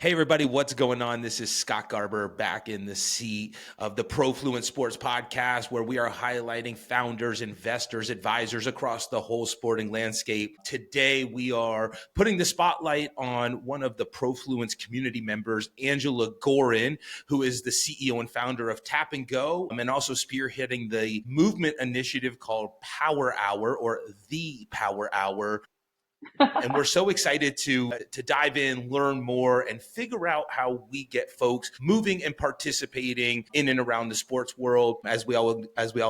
Hey everybody, what's going on? This is Scott Garber back in the seat of the Profluence Sports Podcast, where we are highlighting founders, investors, advisors across the whole sporting landscape. Today, we are putting the spotlight on one of the Profluence community members, Angella Goran, who is the CEO and founder of Tap and Go, and also spearheading the movement initiative called Power Hour or the Power Hour. And we're so excited to dive in, learn more, and figure out how we get folks moving and participating in and around the sports world. As we all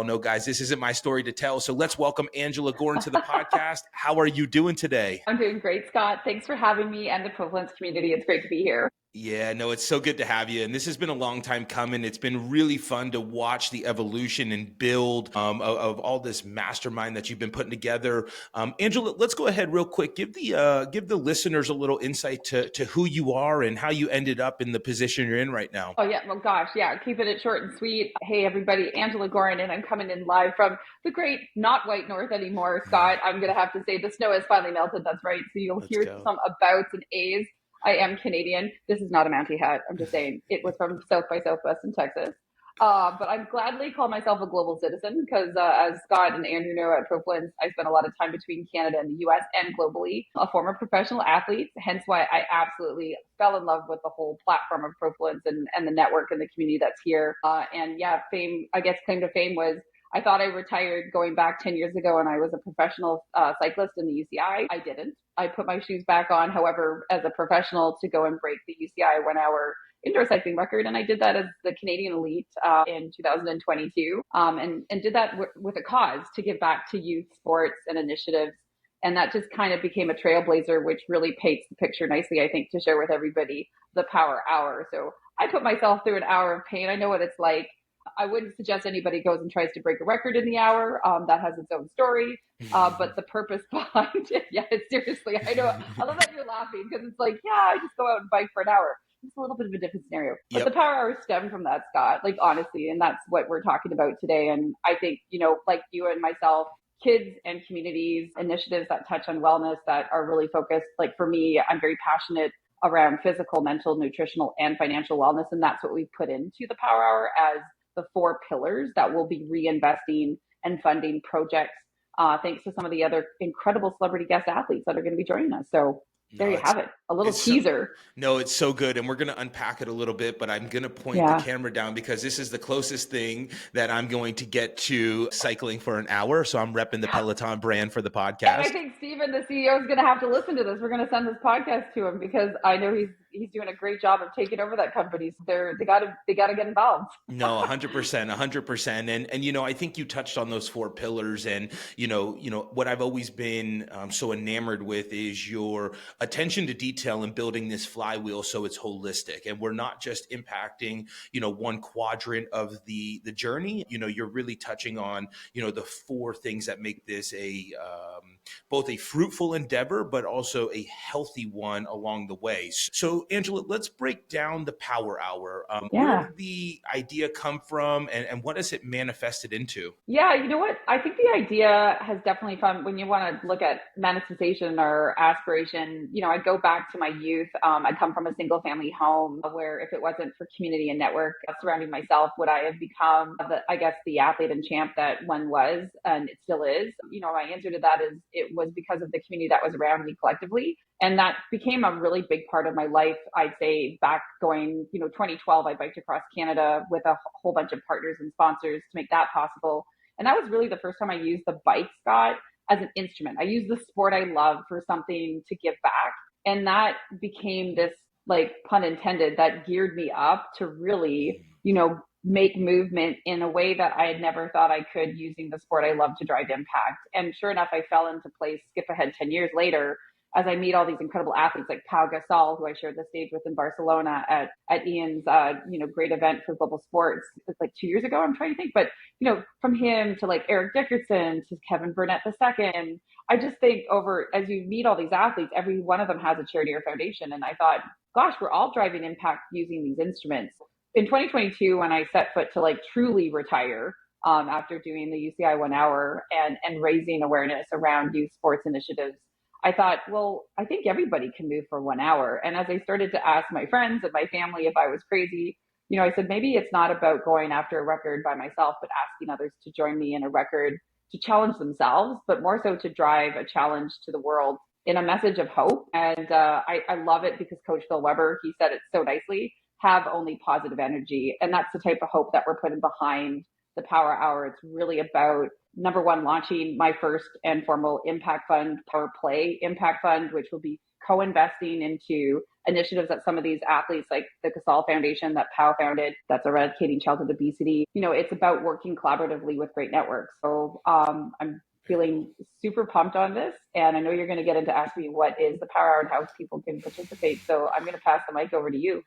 know, guys, this isn't my story to tell. So let's welcome Angella Goran to the podcast. How are you doing today? I'm doing great, Scott. Thanks for having me and the Profluence community. It's great to be here. Yeah, no, it's so good to have you. And this has been a long time coming. It's been really fun to watch the evolution and build of all this mastermind that you've been putting together. Angella, let's go ahead real quick. Give the listeners a little insight to who you are and how you ended up in the position you're in right now. Oh, yeah. Well, gosh, yeah. Keeping it short and sweet. Hey, everybody. Angella Goran, and I'm coming in live from the great, not white north anymore, Scott. I'm going to have to say the snow has finally melted. That's right. So you'll hear some abouts and A's. I am Canadian. This is not a Mountie hat. I'm just saying it was from South by Southwest in Texas. But I gladly call myself a global citizen because as Scott and Andrew know at Profluence, I spent a lot of time between Canada and the US and globally, a former professional athlete, hence why I absolutely fell in love with the whole platform of Profluence and the network and the community that's here. Claim to fame was I thought I retired going back 10 years ago and I was a professional cyclist in the UCI. I didn't. I put my shoes back on, however, as a professional to go and break the UCI 1 hour indoor cycling record. And I did that as the Canadian elite in 2022 and did that with a cause to give back to youth sports and initiatives. And that just kind of became a trailblazer, which really paints the picture nicely, I think, to share with everybody the Power Hour. So I put myself through an hour of pain. I know what it's like. I wouldn't suggest anybody goes and tries to break a record in the hour. That has its own story. But the purpose behind it, yeah, seriously, I know. I love that you're laughing because it's like, yeah, I just go out and bike for an hour. It's a little bit of a different scenario. But the Power Hour stemmed from that, Scott, like honestly, and that's what we're talking about today. And I think, like you and myself, kids and communities, initiatives that touch on wellness that are really focused. Like for me, I'm very passionate around physical, mental, nutritional, and financial wellness. And that's what we put into the Power Hour as the 4 pillars that will be reinvesting and funding projects, thanks to some of the other incredible celebrity guest athletes that are going to be joining us. So there you have it, a little teaser. It's so good. And we're going to unpack it a little bit, but I'm going to point the camera down because this is the closest thing that I'm going to get to cycling for an hour. So I'm repping the Peloton brand for the podcast. And I think Steven, the CEO, is going to have to listen to this. We're going to send this podcast to him because I know he's doing a great job of taking over that company. So they got to get involved. No, 100%. And, I think you touched on those 4 pillars and, what I've always been so enamored with is your attention to detail and building this flywheel so it's holistic. And we're not just impacting, one quadrant of the journey. You're really touching on, the 4 things that make this both a fruitful endeavor, but also a healthy one along the way. So, Angella, let's break down the Power Hour. Where did the idea come from and what has it manifested into? Yeah, you know what? I think the idea has definitely come when you want to look at manifestation or aspiration. I go back to my youth. I come from a single family home where if it wasn't for community and network surrounding myself, would I have become the athlete and champ that one was and it still is? My answer to that is it was because of the community that was around me collectively. And that became a really big part of my life. I'd say back going, 2012, I biked across Canada with a whole bunch of partners and sponsors to make that possible. And that was really the first time I used the bike, Scott, as an instrument. I used the sport I love for something to give back. And that became this, like, pun intended, that geared me up to really, make movement in a way that I had never thought I could using the sport I love to drive impact. And sure enough, I fell into place, skip ahead 10 years later, as I meet all these incredible athletes like Pau Gasol, who I shared the stage with in Barcelona at Ian's, great event for global sports. It's like 2 years ago, I'm trying to think. But, from him to like Eric Dickerson to Kevin Burnett II, I just think as you meet all these athletes, every one of them has a charity or foundation. And I thought, gosh, we're all driving impact using these instruments. In 2022, when I set foot to like truly retire, after doing the UCI 1 hour and raising awareness around youth sports initiatives, I thought, well, I think everybody can move for 1 hour. And as I started to ask my friends and my family if I was crazy, I said, maybe it's not about going after a record by myself, but asking others to join me in a record to challenge themselves, but more so to drive a challenge to the world in a message of hope. And I love it because Coach Phil Weber, he said it so nicely, have only positive energy. And that's the type of hope that we're putting behind the Power Hour. It's really about, number one, launching my first and formal impact fund, Power Play Impact Fund, which will be co-investing into initiatives that some of these athletes, like the Casal Foundation that Pau founded, that's eradicating childhood obesity. It's about working collaboratively with great networks. So I'm feeling super pumped on this. And I know you're going to get into asking me what is the Power Hour and how people can participate. So I'm going to pass the mic over to you.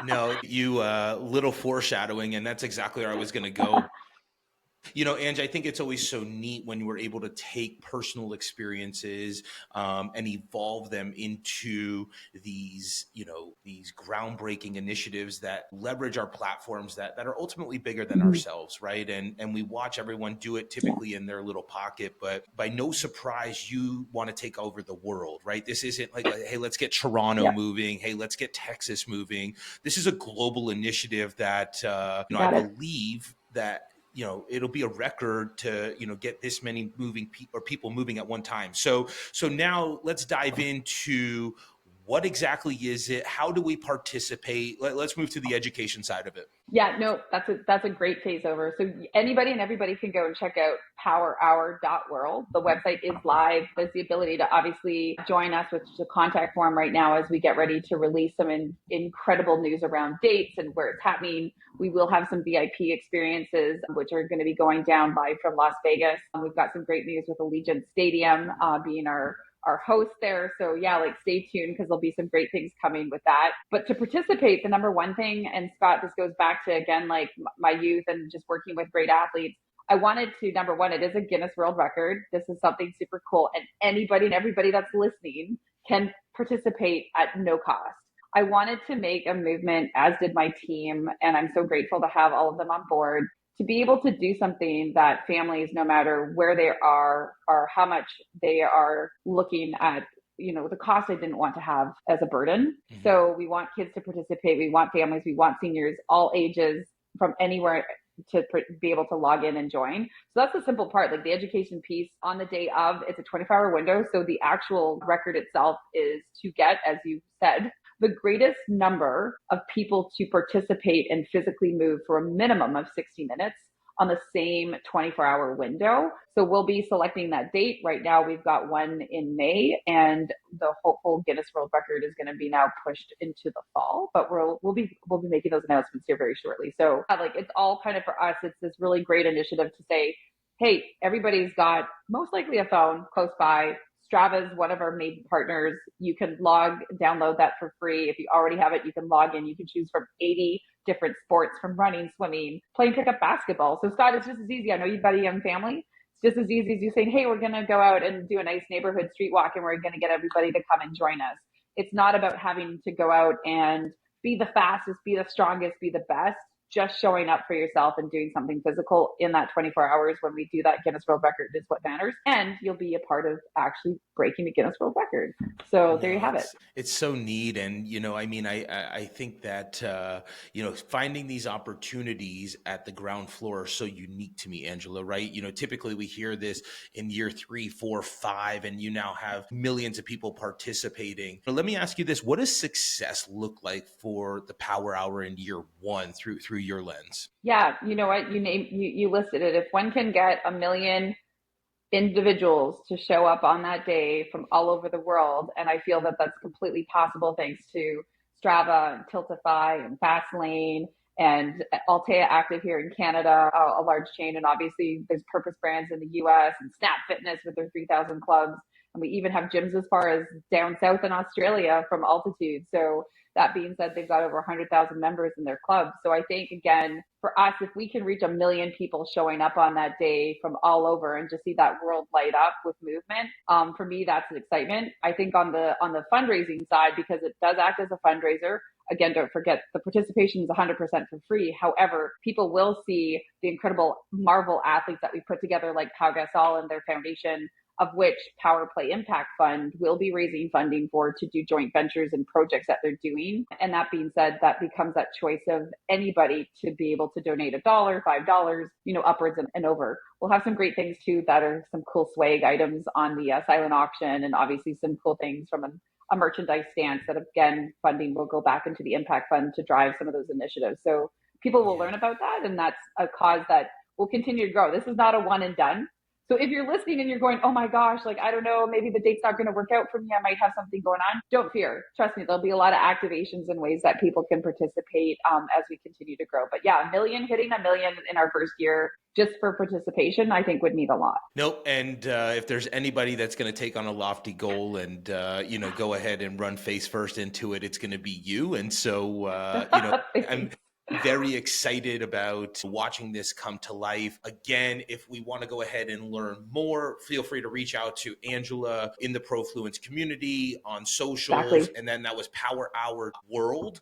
No, you little foreshadowing, and that's exactly where I was going to go. Ange, I think it's always so neat when we're able to take personal experiences and evolve them into these groundbreaking initiatives that leverage our platforms that are ultimately bigger than ourselves, right? And we watch everyone do it typically in their little pocket, but by no surprise, you want to take over the world, right? This isn't like hey, let's get Toronto moving. Hey, let's get Texas moving. This is a global initiative that, I believe that it'll be a record to, get this many people moving at one time. So now let's dive into what exactly is it? How do we participate? Let's move to the education side of it. Yeah, no, that's a great phase over. So anybody and everybody can go and check out powerhour.world. The website is live. There's the ability to obviously join us with the contact form right now as we get ready to release some incredible news around dates and where it's happening. We will have some VIP experiences, which are going to be going down live from Las Vegas. We've got some great news with Allegiant Stadium being our host there. So yeah, stay tuned because there'll be some great things coming with that. But to participate, the number one thing, and Scott, this goes back to, again, my youth and just working with great athletes. I wanted to, number one, it is a Guinness World Record. This is something super cool. And anybody and everybody that's listening can participate at no cost. I wanted to make a movement, as did my team, and I'm so grateful to have all of them on board, to be able to do something that families, no matter where they are or how much they are looking at, the cost I didn't want to have as a burden. Mm-hmm. So we want kids to participate. We want families. We want seniors, all ages, from anywhere to be able to log in and join. So that's the simple part. The education piece on the day of, it's a 24-hour window. So the actual record itself is to get, as you said, the greatest number of people to participate and physically move for a minimum of 60 minutes on the same 24-hour window. So we'll be selecting that date. Right now, we've got one in May, and the hopeful Guinness World Record is going to be now pushed into the fall. But we'll be making those announcements here very shortly. So it's all kind of, for us, it's this really great initiative to say, hey, everybody's got most likely a phone close by. Strava is one of our main partners. You can download that for free. If you already have it, you can log in. You can choose from 80 different sports, from running, swimming, playing pickup basketball. So Scott, it's just as easy. I know you've got a young family. It's just as easy as you saying, hey, we're going to go out and do a nice neighborhood street walk, and we're going to get everybody to come and join us. It's not about having to go out and be the fastest, be the strongest, be the best. Just showing up for yourself and doing something physical in that 24 hours when we do that Guinness World Record is what matters. And you'll be a part of actually breaking the Guinness World Record. So there you have it. It's so neat. And, I think that, finding these opportunities at the ground floor are so unique to me, Angela, right? Typically we hear this in year 3, 4, 5, and you now have millions of people participating. But let me ask you this. What does success look like for the Power Hour in year 1 through your lens? Yeah, you know what, you listed it. If one can get 1 million individuals to show up on that day from all over the world, and I feel that that's completely possible thanks to Strava and Tiltify and Fastlane and Altea Active here in Canada, a large chain, and obviously there's Purpose Brands in the US and Snap Fitness with their 3,000 clubs, and we even have gyms as far as down south in Australia from altitude. So that being said, they've got over 100,000 members in their club. So I think, again, for us, if we can reach 1 million people showing up on that day from all over and just see that world light up with movement, for me, that's an excitement. I think on the fundraising side, because it does act as a fundraiser, again, don't forget the participation is 100% for free. However, people will see the incredible Marvel athletes that we put together, like Pau Gasol and their foundation, of which Power Play Impact Fund will be raising funding for to do joint ventures and projects that they're doing. And that being said, that becomes that choice of anybody to be able to donate $1, $5, upwards and over. We'll have some great things too that are some cool swag items on the silent auction, and obviously some cool things from a merchandise stance that, again, funding will go back into the impact fund to drive some of those initiatives. So people will learn about that, and that's a cause that will continue to grow. This is not a one and done. So if you're listening and you're going, oh my gosh, like, I don't know, maybe the date's not going to work out for me, I might have something going on, don't fear. Trust me, there'll be a lot of activations and ways that people can participate as we continue to grow. But yeah, hitting a million in our first year just for participation, I think would mean a lot. Nope. And if there's anybody that's going to take on a lofty goal and, go ahead and run face first into it, it's going to be you. And so, I'm very excited about watching this come to life. Again, if we want to go ahead and learn more, feel free to reach out to Angela in the Profluence community on socials. Exactly. And then that was Power Hour World.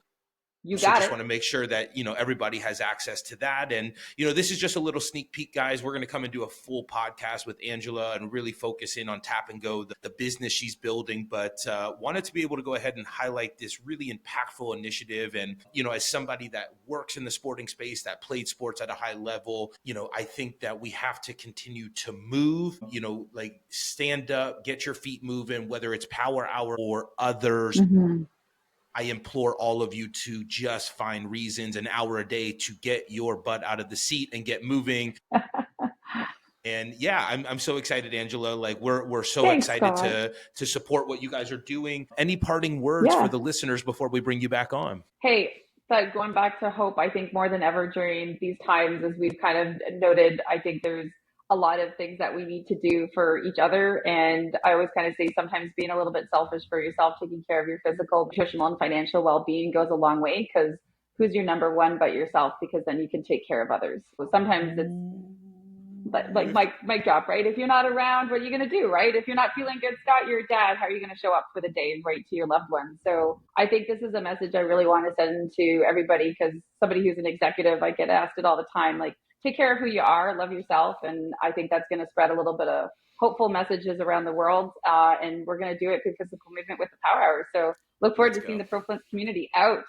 You got it. Just want to make sure that, everybody has access to that. And, this is just a little sneak peek, guys. We're going to come and do a full podcast with Angela and really focus in on Tap and Go, the business she's building. But wanted to be able to go ahead and highlight this really impactful initiative. And, as somebody that works in the sporting space, that played sports at a high level, I think that we have to continue to move, like stand up, get your feet moving, whether it's Power Hour or others. Mm-hmm. I implore all of you to just find reasons, an hour a day, to get your butt out of the seat and get moving. And yeah, I'm so excited, Angela. Like we're so excited to support what you guys are doing. Any parting words for the listeners before we bring you back on? Hey, but going back to hope, I think more than ever during these times, as we've kind of noted, I think there's a lot of things that we need to do for each other. And I always kind of say sometimes being a little bit selfish for yourself, taking care of your physical, nutritional, and financial well-being goes a long way, because who's your number one but yourself? Because then you can take care of others. So sometimes it's like my job, right? If you're not around, what are you going to do, right? If you're not feeling good, Scott, you're a dad. How are you going to show up for the day and write to your loved ones? So I think this is a message I really want to send to everybody, because somebody who's an executive, I get asked it all the time, like, take care of who you are, love yourself. And I think that's going to spread a little bit of hopeful messages around the world. And we're going to do it through physical movement with the Power Hour. So look forward to seeing the Profluence community out.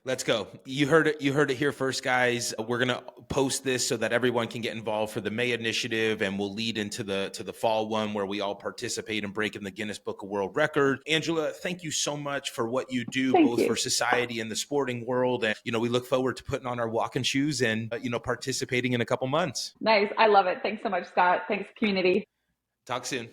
Let's go. You heard it here first, guys. We're going to post this so that everyone can get involved for the May initiative, and we'll lead into the fall one where we all participate in breaking the Guinness Book of World Record. Angela, thank you so much for what you do, both for society and the sporting world. And, we look forward to putting on our walking shoes and, participating in a couple months. Nice. I love it. Thanks so much, Scott. Thanks, community. Talk soon.